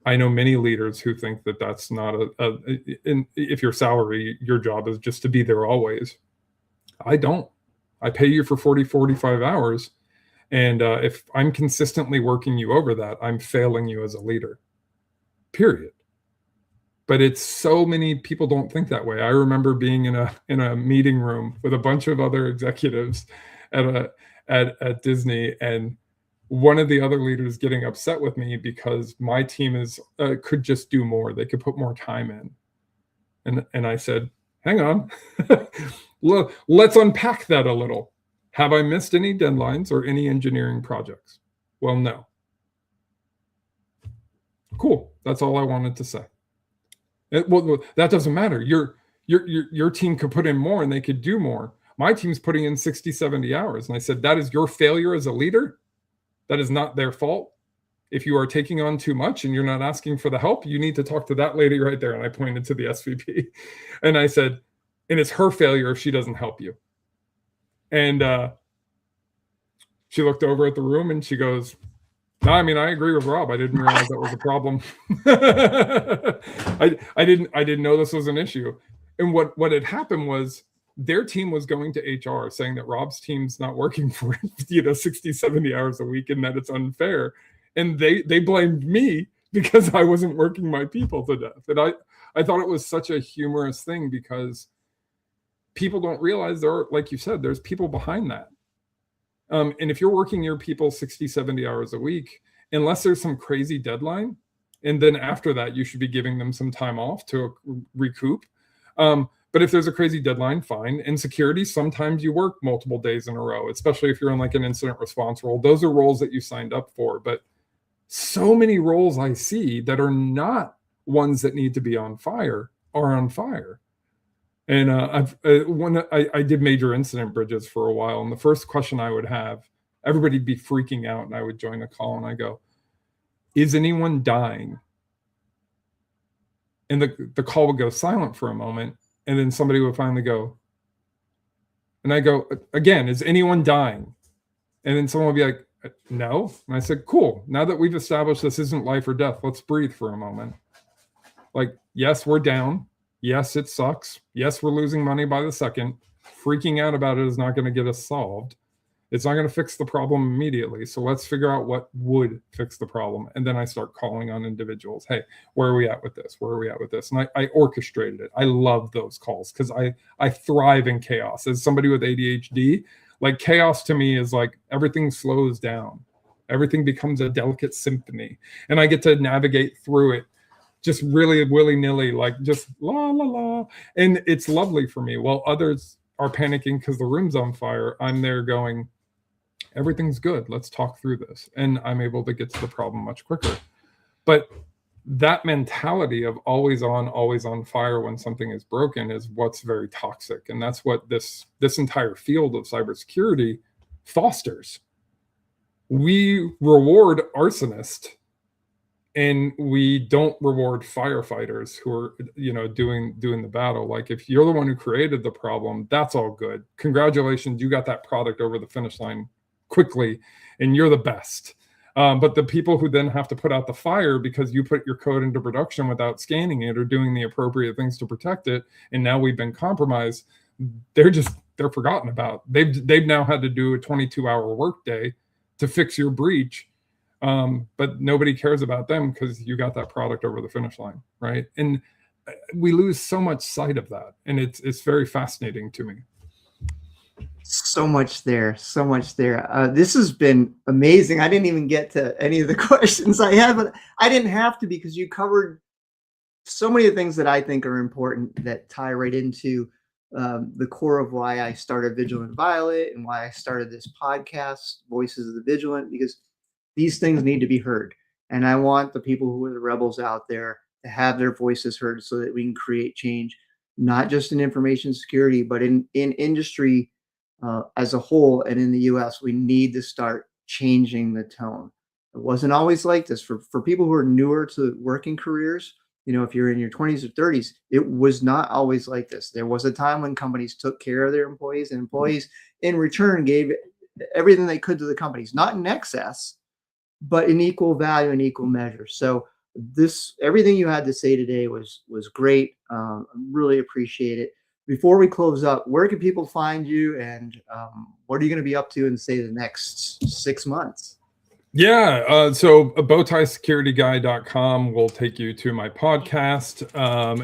I know many leaders who think that that's not if your salary, your job is just to be there always. I don't. I pay you for 40, 45 hours. And if I'm consistently working you over that, I'm failing you as a leader, period. But it's so many people don't think that way. I remember being in a meeting room with a bunch of other executives at Disney, and one of the other leaders getting upset with me because my team could just do more. They could put more time in. And I said, hang on, let's unpack that a little. Have I missed any deadlines or any engineering projects? Well, no. Cool. That's all I wanted to say. Well, that doesn't matter. Your team could put in more and they could do more. My team's putting in 60, 70 hours. And I said, that is your failure as a leader. That is not their fault. If you are taking on too much and you're not asking for the help, you need to talk to that lady right there. And I pointed to the SVP and I said, and it's her failure if she doesn't help you. And she looked over at the room and she goes, no, I mean, I agree with Rob. I didn't realize that was a problem. I didn't know this was an issue. And what had happened was their team was going to HR saying that Rob's team's not working for 60, 70 hours a week and that it's unfair. And they blamed me because I wasn't working my people to death. And I thought it was such a humorous thing because people don't realize there are, like you said, there's people behind that. And if you're working your people 60, 70 hours a week, unless there's some crazy deadline, and then after that, you should be giving them some time off to recoup. But if there's a crazy deadline, fine. In security, sometimes you work multiple days in a row, especially if you're in like an incident response role. Those are roles that you signed up for. But so many roles I see that are not ones that need to be on fire are on fire. And when I did major incident bridges for a while, and the first question I would have, everybody'd be freaking out, and I would join a call, and I go, "Is anyone dying?" And the call would go silent for a moment, and then somebody would finally go, and I go, "Again, is anyone dying?" And then someone would be like, "No." And I said, "Cool. Now that we've established this isn't life or death, let's breathe for a moment. Like, yes, we're down. Yes, it sucks. Yes, we're losing money by the second. Freaking out about it is not going to get us solved. It's not going to fix the problem immediately. So let's figure out what would fix the problem." And then I start calling on individuals. Hey, where are we at with this? Where are we at with this? And I orchestrated it. I love those calls because I thrive in chaos. As somebody with ADHD, like chaos to me is like everything slows down. Everything becomes a delicate symphony. And I get to navigate through it just really willy-nilly, like just la, la, la. And it's lovely for me. While others are panicking because the room's on fire, I'm there going, everything's good. Let's talk through this. And I'm able to get to the problem much quicker. But that mentality of always on fire when something is broken is what's very toxic. And that's what this entire field of cybersecurity fosters. We reward arsonists and we don't reward firefighters who are, doing the battle. Like if you're the one who created the problem, that's all good. Congratulations, you got that product over the finish line quickly, and you're the best. But the people who then have to put out the fire because you put your code into production without scanning it or doing the appropriate things to protect it, and now we've been compromised, they're forgotten about. They've now had to do a 22-hour workday to fix your breach. But nobody cares about them because you got that product over the finish line, right? And we lose so much sight of that, and it's very fascinating to me. So much there. This has been amazing. I didn't even get to any of the questions I had, but I didn't have to because you covered so many of the things that I think are important that tie right into the core of why I started Vigilant Violet and why I started this podcast, Voices of the Vigilant, because these things need to be heard. And I want the people who are the rebels out there to have their voices heard so that we can create change, not just in information security, but in industry as a whole. And in the US, we need to start changing the tone. It wasn't always like this. For people who are newer to working careers, if you're in your 20s or 30s, it was not always like this. There was a time when companies took care of their employees, and employees in return gave everything they could to the companies, not in excess, but in equal value and equal measure. So everything you had to say today was great. Really appreciate it. Before we close up, where can people find you, and what are you going to be up to in, say, the next 6 months? Yeah, so BowTieSecurityGuy.com will take you to my podcast,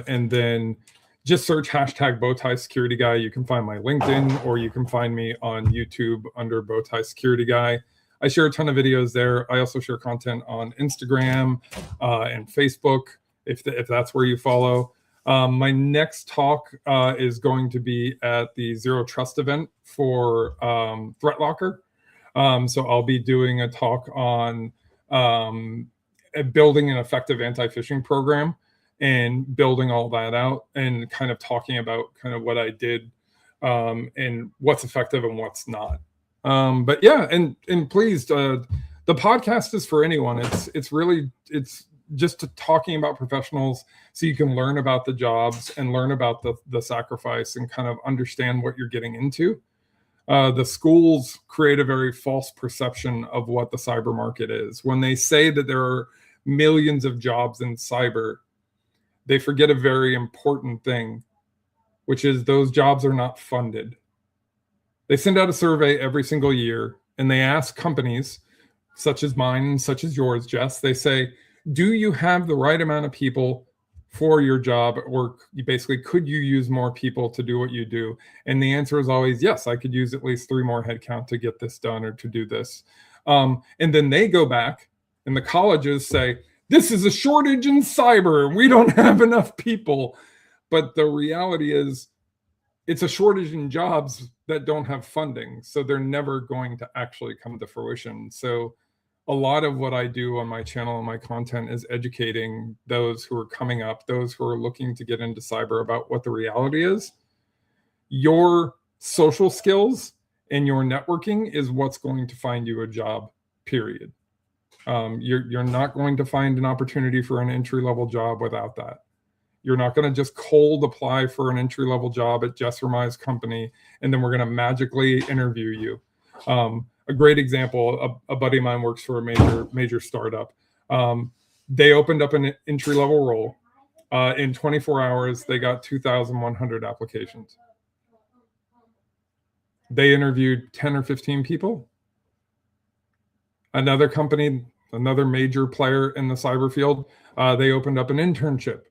and then just search hashtag BowTieSecurityGuy. You can find my LinkedIn, or you can find me on YouTube under BowTieSecurityGuy. I share a ton of videos there. I also share content on Instagram and Facebook, if that's where you follow. My next talk is going to be at the Zero Trust event for ThreatLocker. So I'll be doing a talk on building an effective anti-phishing program and building all that out and kind of talking about kind of what I did and what's effective and what's not. But yeah, and please, the podcast is for anyone. It's just talking about professionals so you can learn about the jobs and learn about the sacrifice and kind of understand what you're getting into. The schools create a very false perception of what the cyber market is. When they say that there are millions of jobs in cyber, they forget a very important thing, which is those jobs are not funded. They send out a survey every single year and they ask companies such as mine and such as yours, Jess, they say, do you have the right amount of people for your job? Or basically, could you use more people to do what you do? And the answer is always, yes, I could use at least 3 more headcount to get this done or to do this. And then they go back and the colleges say, this is a shortage in cyber and we don't have enough people. But the reality is it's a shortage in jobs that don't have funding. So they're never going to actually come to fruition. So a lot of what I do on my channel and my content is educating those who are coming up, those who are looking to get into cyber about what the reality is. Your social skills and your networking is what's going to find you a job, period. You're not going to find an opportunity for an entry-level job without that. You're not going to just cold apply for an entry-level job at Jess or Mai's company, and then we're going to magically interview you. A great example, a buddy of mine works for a major startup. They opened up an entry-level role. In 24 hours, they got 2,100 applications. They interviewed 10 or 15 people. Another company, another major player in the cyber field, they opened up an internship.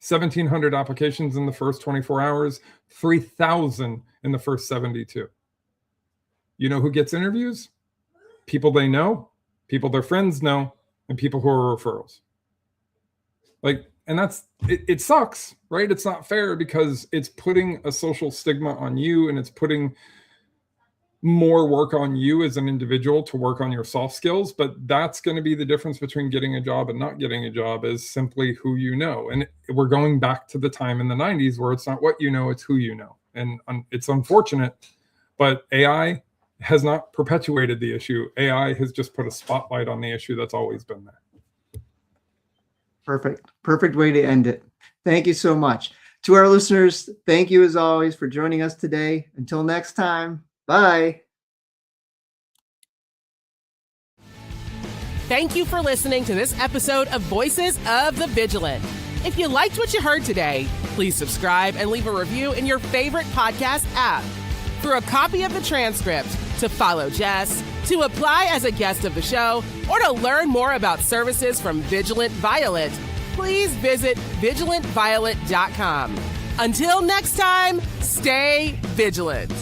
1,700 applications in the first 24 hours, 3,000 in the first 72. You know who gets interviews? People they know, people their friends know, and people who are referrals. And it sucks, right? It's not fair because it's putting a social stigma on you and it's putting more work on you as an individual to work on your soft skills. But that's going to be the difference between getting a job and not getting a job, is simply who you know. And we're going back to the time in the 90s where it's not what you know, it's who you know. And it's unfortunate, but AI has not perpetuated the issue. AI has just put a spotlight on the issue that's always been there. Perfect way to end it. Thank you so much. To our listeners, thank you as always for joining us today. Until next time, bye. Thank you for listening to this episode of Voices of the Vigilant. If you liked what you heard today, please subscribe and leave a review in your favorite podcast app. For a copy of the transcript, to follow Jess, to apply as a guest of the show, or to learn more about services from Vigilant Violet, please visit vigilantviolet.com. Until next time, stay vigilant.